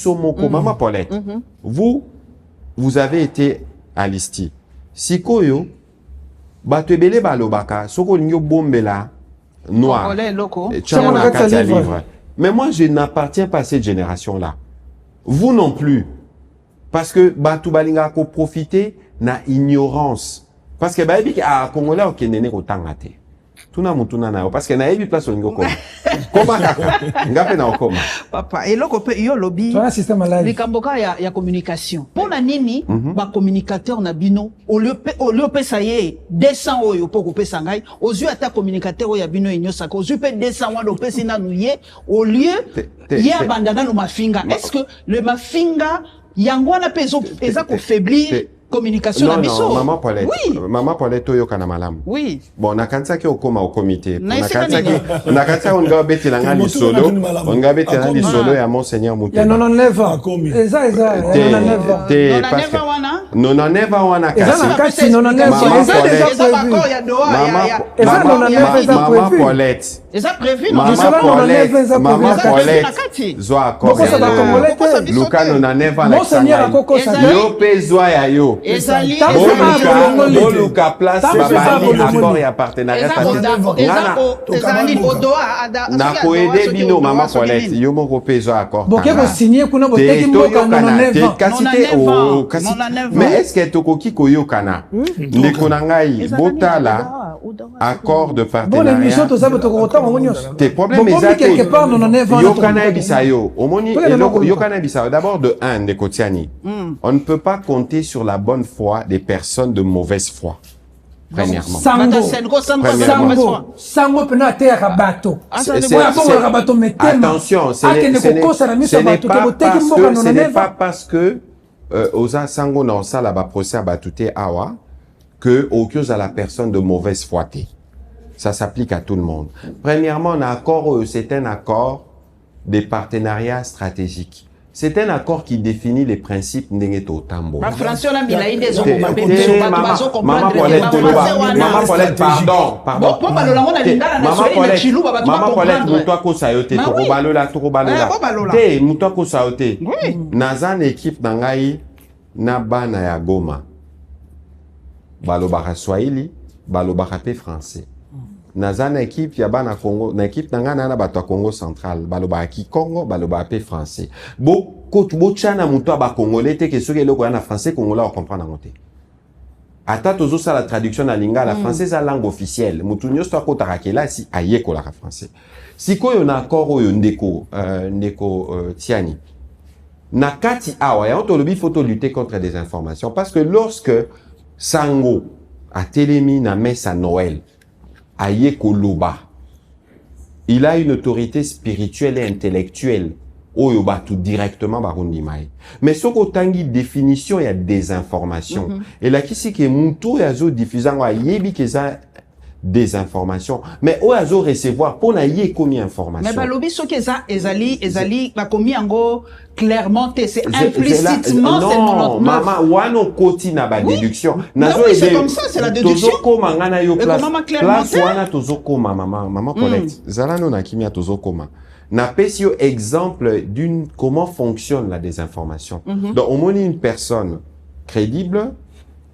Somoko, Maman Paulette, vous avez été à Listi. Sikoyo, Batebele Balobaka, Soko Nyo Bombela, Noir, livre. Mais moi, je n'appartiens pas à cette génération-là. Vous non plus. Parce que Batou Balinga ko profiter na ignorance. Parce que Baïbi a Congolais au Kénéné au Tangate. Tuna mutuna na parce que na yebi place olingo koma. Koma kaka. Ngape na okoma. Papa, et loko pe yo lobby. Toi système live. Likamboka ya communication. Pona nini ba communicateur na bino au lieu pe ça y est 200 oyo poko pe sangai aux yeux ata communicateur ya bino enyo saka aux yeux pe 200 wa do pe sina nuye au lieu ya bandana no mafinga. Est-ce que le mafinga yangwana pe eza ko faiblir communication non, na biso. Non, Maman Paulette. Oui. Maman Paulette oyo kana malamu. Oui. Bon, nakanisa ki okoma au comité. Nakanisa on nga beti langa li solo. On nga beti langa li solo ya Monseigneur Mouté. Ya 99 ans. Eza 99 ans. Non, never wana kasi. Eza nakati 99 ans. Eza déjà prévu. Maman Paulette. Eza prévu non. Maman Paulette. Zoa accord. Luka non never na Monseigneur akoko sa. Yo pe zoa ya yo. Ezali Luka place babali accord ya partenariat. Ezali odoa na koede bino Maman Paulette. Yo moko pe zoa accord. Boke ko signer kuna boteki mboka 99 ans. Mais est-ce que tokoki koyokana? Ndeko na ngai botala accord de partenariat. Bon émission to ça to kota mo nyos. Tes problèmes quelque part 99 ans. Yokana bisayo. Omoni yokana bisayo. D'abord de 1 de Kotiani. On ne peut pas compter sur la bonne foi des personnes de mauvaise foi. Premièrement. Sango pena te rabato. Attention, ce n'est pas parce que Oza Sango na ça là-bas procès à Batouté Awa que au à la personne de mauvaise foi. Ça s'applique à tout le monde. Premièrement, un accord, c'est un accord de partenariat stratégique. C'est un accord qui définit les principes Nengeto Tambo. Maman Paulette, pardon. Maman Paulette, Moutouako Sayote, Torobalola. Te, Moutouako Sayote. Nazan équipe Nangaï, Nabana ya Goma. Balobara Swahili, Balobara pe français. Nazan équipe yaba na Congo, na équipe nangana na bato Congo central, Balobara ki Congo, Balobara pe français. Bo chana muto ba congolais te que soki eloko na français congolais on comprend nango te. Ata tozo ça la traduction na lingala la française la langue officielle. Mutu nyosto akotaka kela si ayeko la français. Sikoyo na accord oyo ndeko tiani. Na kati awa ya ontolobi photo lutter contre des informations parce que lorsque Sango a télémi na messe à Noël, aye koloba. Il a une autorité spirituelle et intellectuelle. Oyo batu directement barundi mai. Mais soko tangi définition ya des informations. Et là kisi ke muto yazo diffusant wa yebi keza des informations. Mais oyo recevoir pour na ye komi information. Mais balobi soki ezali ba komi ango clairement c'est implicitement c'est non maman wano koti na ba déduction nazo c'est comme ça c'est la déduction tozo koma ngana yo place wana tozo koma maman Paulette zala no na kimia tozo koma na pesio exemple d'une comment fonctionne la désinformation. Donc on monte une personne crédible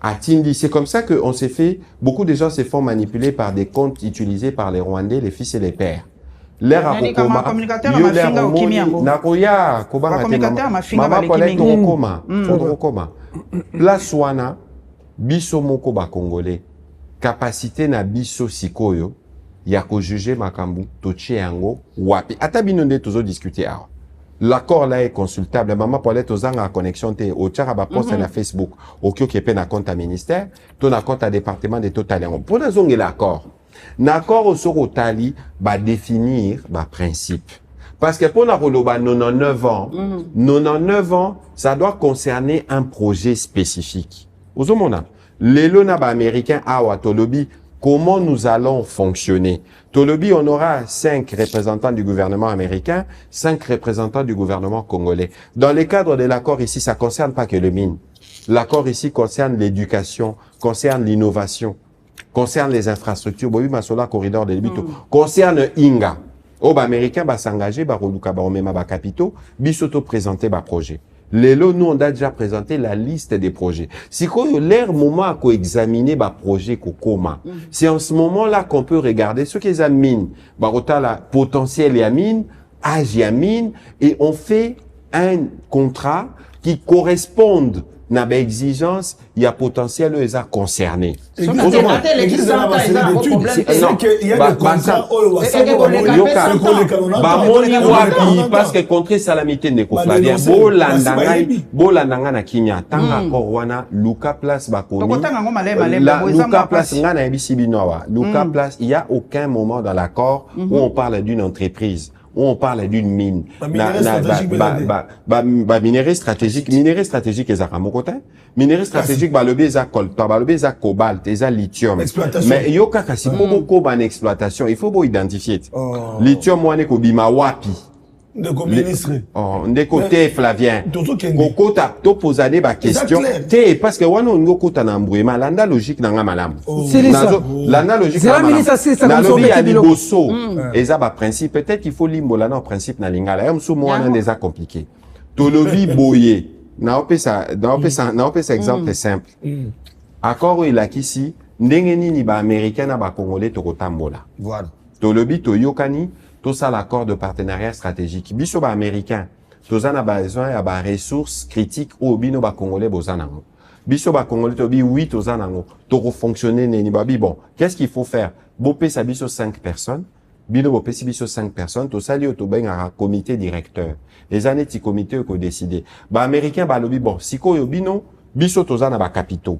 à Tindi, c'est comme ça que on s'est fait beaucoup de gens se font manipuler par des comptes utilisés par les Rwandais, les fils et les pères. L'air à place wana biso moko ba congolais capacité na biso sikoyo ya ko juger makambu toche yango wapi ata bino nde tozo discuter awa l'accord là est consultable Maman Paulette ozanga connexion te o tchaka ba post na Facebook okyo kepe na compte à ministère to na compte à département de totalengo pour na zonge l'accord l'accord au soro tali ba définir ba principe parce que pour na koloba 99 ans 99 ans ça doit concerner un projet spécifique ozomona lelo na ba américain awa tolobi comment nous allons fonctionner. Tolobi, on aura 5 représentants du gouvernement américain, 5 représentants du gouvernement congolais. Dans le cadre de l'accord ici, ça concerne pas que le mine. L'accord ici concerne l'éducation, concerne l'innovation, concerne les infrastructures. Bobi Masola, corridor de Libito, concerne Inga. Oh, bah, américain, bah, s'engager, bah, relouka, bah, même bah, capitaux, bisoto présenter, bah, projet. Lélo, nous, on a déjà présenté la liste des projets. Si l'air moment à examiner bah, projet Kokoma, c'est en ce moment-là qu'on peut regarder ce qu'ils examinent. Bah, la potentiel et mine, âge et mine, et on fait un contrat qui corresponde à l'exigence, il y a potentiel les concernés. Il y a des contrats parce que contre salamité ne kofladia bolandanga na kinya tanga korwana luka place bakoni luka place ngana ebisi binowa luka place il y a aucun moment dans l'accord où on parle d'une entreprise où on parle d'une mine. Minerai stratégique est à mon côté. Minerai stratégique, le beza coltan, le beza cobalt, et lithium. Mais yo kaka si beaucoup en exploitation, il faut bien identifier. Lithium, moi, n'est qu'au bima wapi. De ministre. Des côtés Flavien. Koko ta to poser ba question. Té parce que wana ngo kota na mbouema landa logique na ngamalam. C'est ça. Landa logique na ngamalam. Na lobi ya liboso. Eza ba principe peut-être qu'il faut limbola na principe na lingala. Yam sou mwana déjà compliqué. To lobi boye. Na opesa exemple simple. Accord il a kisi ndenge nini ba américain na ba congolais to kotambola. Voilà. To lobi to yokani tout ça l'accord de partenariat stratégique. Biso ba américain, tout ça n'a besoin à ba ressources critiques ou bino ba congolais bozanango. Biso ba congolais to bi oui tout ça nango. To fonctionner neni babi bon. Qu'est-ce qu'il faut faire? Bopé sa biso 5 personnes. Bino bopé si biso 5 personnes. To sali to ben un comité directeur. Les années ti comité ko décider. Ba américain ba lobi bon. Siko yo bino biso to za na ba capitaux.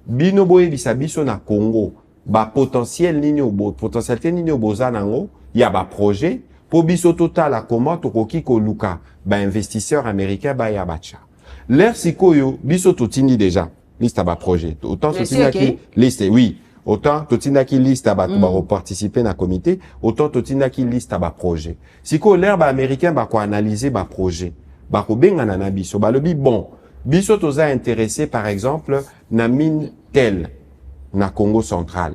Bino boye bisa biso na Congo. Ba potentiel nini bo potentialité nini bozanango. Il y a un projet pour biso total à comment tokoki ko luka ba investisseur américain ba ya bacha l'air sikoyo biso totini déjà liste à ba projet autant totini qui liste oui autant totini qui liste à ba participer na comité autant totini qui liste à ba projet siko l'air ba américain ba ko analyser ba projet ba ko benga na biso ba lobi bon biso toza intéressé par exemple na mine telle na Congo central.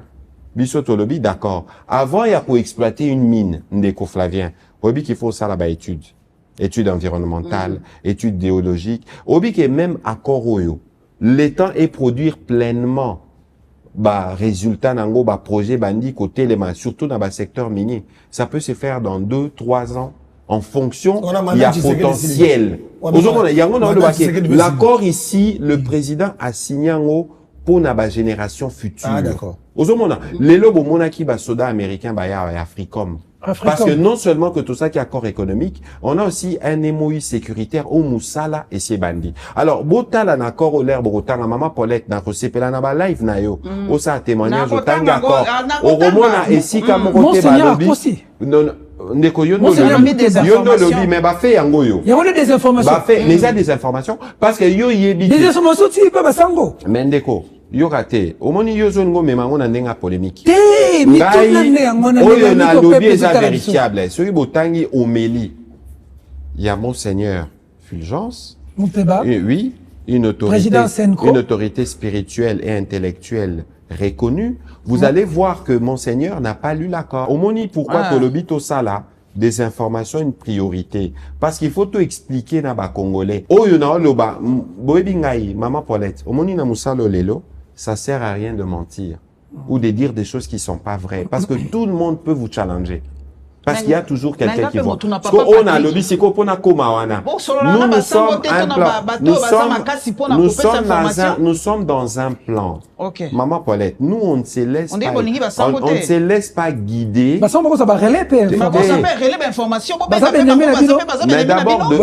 Biso tolobi, d'accord. Avant, il y a pour exploiter une mine, ndeko Flavien. Obi qu'il faut ça là-bas étude environnementale, étude géologique. Obi qui est même accord oyo. L'état est produire pleinement, résultat nango, projet bandi côté les surtout dans le secteur minier. Ça peut se faire dans 2-3 ans. En fonction, il y a potentiel. L'accord ici, le président a signé en haut pour la génération future. Ah, d'accord. Les lobes monaki soda américain ya Africom. Parce que non seulement que tout ça qui est accord économique, on a aussi un MOU sécuritaire au Moussala et ses bandits. Alors, botala un accord au l'air botala maman Paulette na recépela na ba live na yo. O ça témoignage au tanga accord. Au romona et si comme côté balobi. Non ndeko yondo lobby mais ba fait yango yo. Il y a des informations. Ba fait mais il y a des informations parce que yo yebi. Des informations tu pas basango. Mais ndeko yo raté omoni yo zone ngo memango na ndenga polémique oyo na lobby est vérifiable soki botangi omeli ya monseigneur Fulgence oui une autorité spirituelle et intellectuelle reconnue vous allez voir que monseigneur n'a pas lu l'accord omoni pourquoi to lobby to ça là des informations une priorité parce qu'il faut tout expliquer na ba congolais oyo na loba boyebi ngai maman Paulette omoni na musalo lelo ça sert à rien de mentir ou de dire des choses qui sont pas vraies parce que tout le monde peut vous challenger parce qu'il y a toujours quelqu'un qui voit parce qu'on a lobby c'est qu'on a koma wana nous sommes dans un plan maman Paulette nous on ne se laisse pas guider mais d'abord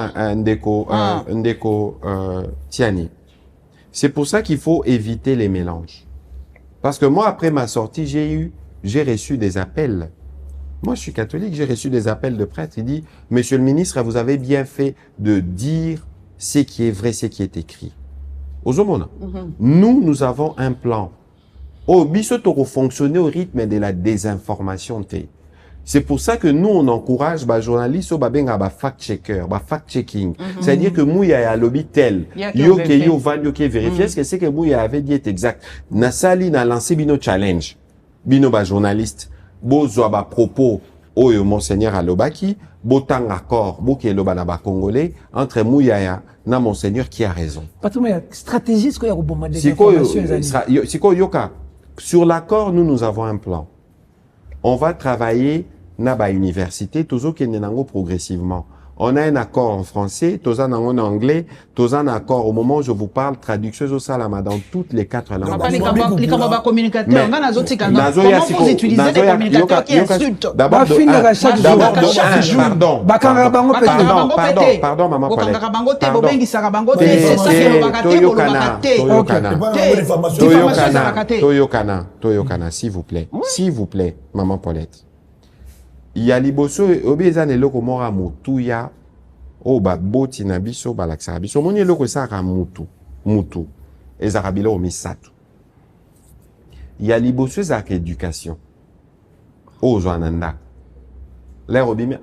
un déco Tiani. C'est pour ça qu'il faut éviter les mélanges. Parce que moi, après ma sortie, j'ai reçu des appels. Moi, je suis catholique, j'ai reçu des appels de prêtres. Il dit, Monsieur le ministre, vous avez bien fait de dire ce qui est vrai, ce qui est écrit. Ozomona, nous avons un plan. Oh, bisotoro fonctionner au rythme de la désinformation. C'est pour ça que nous, on encourage les journalistes à fact-checker, fact-checking. C'est-à-dire que Mouya a lobby tel, yo vérifié, est-ce que c'est que Mouya avait dit exact. Nasali n'a lancé bino challenge, bino journaliste, bozo propos, oyo monseigneur alobaki botang accord boki loba na ba congolais entre Mouyaya na monseigneur qui a raison. Patuma stratégie ce qu'il y a au bombarder siko yoka sur l'accord nous avons un plan. On va travailler na ba université tozo kende nango progressivement. On a un accord en français, toza nango en anglais, toza un accord au moment où je vous parle traduction au salama dans toutes les 4 langues. Les communicateurs, comment vous utilisez des communicateurs qui insultent? D'abord pardon maman Paulette. Toyokana s'il vous plaît maman Paulette. Il y a liboso obezane loko mora mutuya oba boti na biso balaksa biso moni loko saka mutu ezarabilo misatu. Il y a liboso za éducation ozwananda les robimi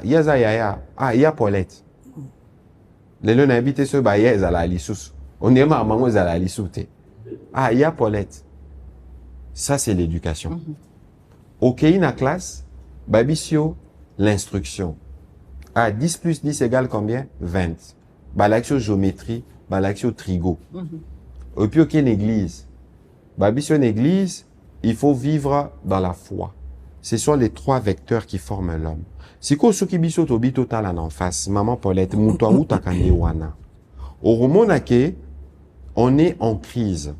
yaza ya Paulette lelo na habité so ba yeza la lisusu on est maman za la lisute ya Paulette. Ça c'est l'éducation. Ok, na classe, babisio, l'instruction. 10 plus 10 égale combien? 20. Balaxio géométrie, balaxio trigo. Et puis ok, une église. Babisio, une église, il faut vivre dans la foi. Ce sont les 3 vecteurs qui forment l'homme. Si ko soki biso tobi total en face, maman Paulette, mutua muta kande wana. Au romonake, on est en crise.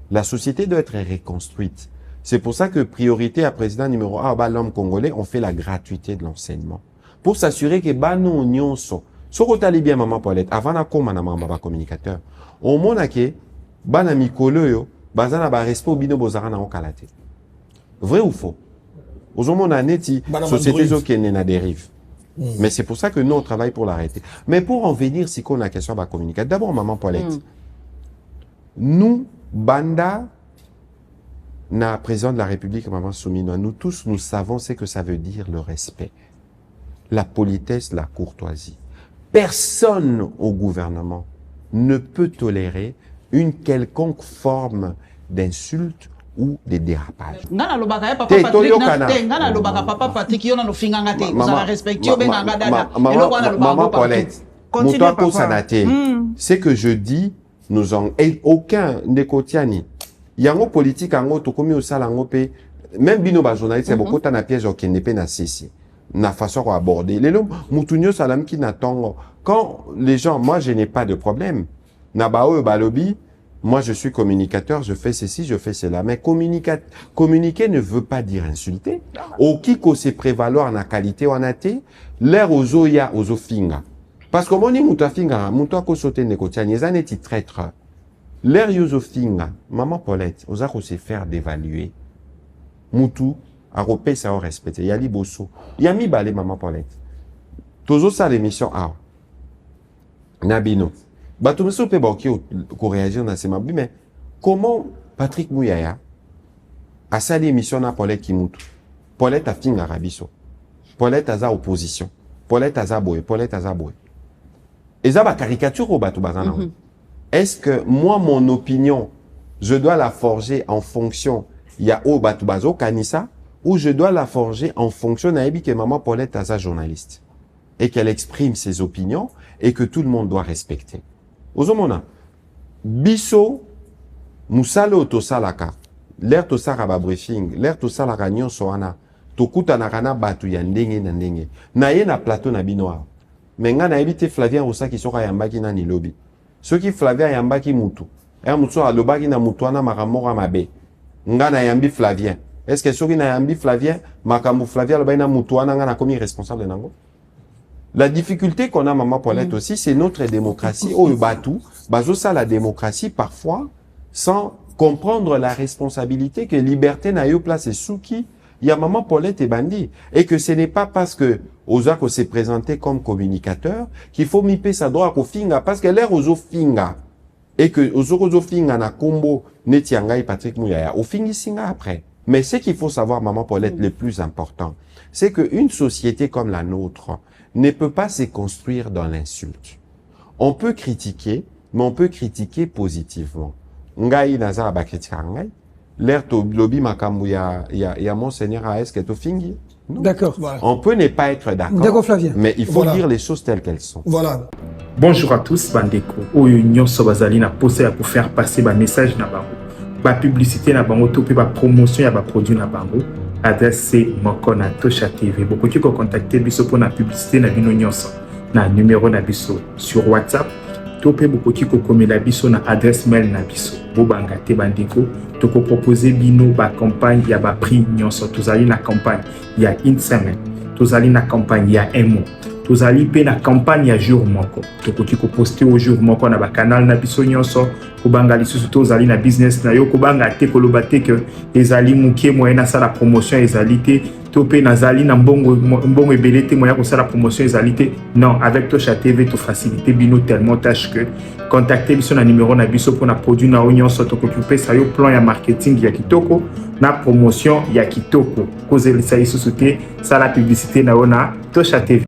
La société doit être reconstruite. C'est pour ça que priorité à président numéro 1, l'homme congolais, on fait la gratuité de l'enseignement. Pour s'assurer que nous nyonso, soko tali bien maman Paulette, avant na koma na mama communicateur, au monake, bana mikolo yo, bazana ba respect bino bozara na okalate. Vrai ou faux? Aux hommes neti, société zo qui na dérive. Mais c'est pour ça que nous on travaille pour l'arrêter. Mais pour en venir si qu'on a question ba communicateur, d'abord maman Paulette. Nous banda na président de la République, maman Soumino, nous tous, nous savons ce que ça veut dire le respect, la politesse, la courtoisie. Personne au gouvernement ne peut tolérer une quelconque forme d'insulte ou de dérapage. Maman Paulette, ce que je dis, nous en aucun nekotiani. Yango politique ango tokomi osala ngo pe même bino ba journaliste beaucoup ta na piège au kenepe na ceci na façon à aborder lelo mutunyo salam ki na tongo quand les gens moi je n'ai pas de problème na bao balobi moi je suis communicateur je fais ceci je fais cela mais communiquer ne veut pas dire insulter au kiko se prévaloir na qualité ou anaté l'air aux oya aux ofinga parce que moni mutafinga muto ko sauter ne ko tiani zaneti traître. L'air Yosofinga, maman Paulette, aux a se faire dévaluer. Moutou, a repé ça au respecté. Yali Bosso. Yami balé maman Paulette. Tozo ça l'émission A. Nabino. Batumeso pe boki ko réagir dans ces mabus, mais comment Patrick Mouyaya a sali émission na Paulette qui moutou? Paulette a finga rabiso. Paulette a za opposition. Paulette a za boy. Paulette a za boy. Et ça ba caricature au batou bazana. Est-ce que moi, mon opinion, je dois la forger en fonction, il y a au Batubazo Kanissa, ou je dois la forger en fonction d'Aïbi que maman Paulette est sa journaliste et qu'elle exprime ses opinions et que tout le monde doit respecter. Ozomona, biso, musalo to salaka, l'air to saraba briefing, l'air to salaka nyon soana, to kuta narana batu ya ndenge na ndenge. Na ye na plateau na binoa. Menga na ebite Flavien Rosa qui sera yambaki na ni lobby. Ceux qui Flavien yambaki mutu. Et mutu alobaki na mutuana makamora mabe. Nga na yambi Flavien. Est-ce que ceux qui na yambi Flavien, makamu Flavien alobaki na mutuana nga na komi responsable nango? La difficulté qu'on a, maman Paulette, aussi, c'est notre démocratie. Au Batou, bazo ça la démocratie, parfois, sans comprendre la responsabilité que liberté n'a eu place et souki, il y a maman Paulette et Bandi. Et que ce n'est pas parce que Ozako s'est présenté comme communicateur qu'il faut miper sa droite au finga, parce que l'air aux finga. Et que Ozo finga na combo netianga et Patrick Mouyaya. Au fingi singa après. Mais ce qu'il faut savoir, maman Paulette, le plus important, c'est qu'une société comme la nôtre ne peut pas se construire dans l'insulte. On peut critiquer, mais on peut critiquer positivement. Ngai nazara ba critique ngai. L'air to lobby makambu ya monseigneur AS que to fingi. D'accord. Voilà. On peut ne pas être d'accord. D'accord, Flavien. Mais il faut Voilà. dire les choses telles qu'elles sont. Voilà. Bonjour à tous, Bandeko. Oyo nyonso bazali na posa ya pour faire passer ba message na bango. Ba publicité na bango to pe ba promotion ya ba produit na bango. Adresse c'est moko na Tosha TV. Bokoki ko contacter biso pour na publicité na bino nyonso. Na numéro na biso sur WhatsApp. To pe bokoki ko komela biso na adresse mail na biso. Bobanga te Bandeko. To ko proposer bino ba campagne ya ba prix nyonso. Tozali na campagne ya une semaine. Tozali na campagne ya un mois. Tozali pe na campagne ya jour moko. Tokoki ko poster au jour moko na ba canal na biso nyonso. Kobanga lisusu tozali na business na yo kobanga te koloba te que ezali mukie moyen na sala promotion ezali te to pe nazali na mbongo ebele te moyen ko sala promotion ezali te. Non, avec Tosha TV to faciliter bino tellement tâche que contacter biso na numéro na biso pour na produit na nyonso tokoki pe sa yo plan ya marketing ya kitoko na promotion ya kitoko. Kozelisa lisusu te sala publicité na ona Tosha TV.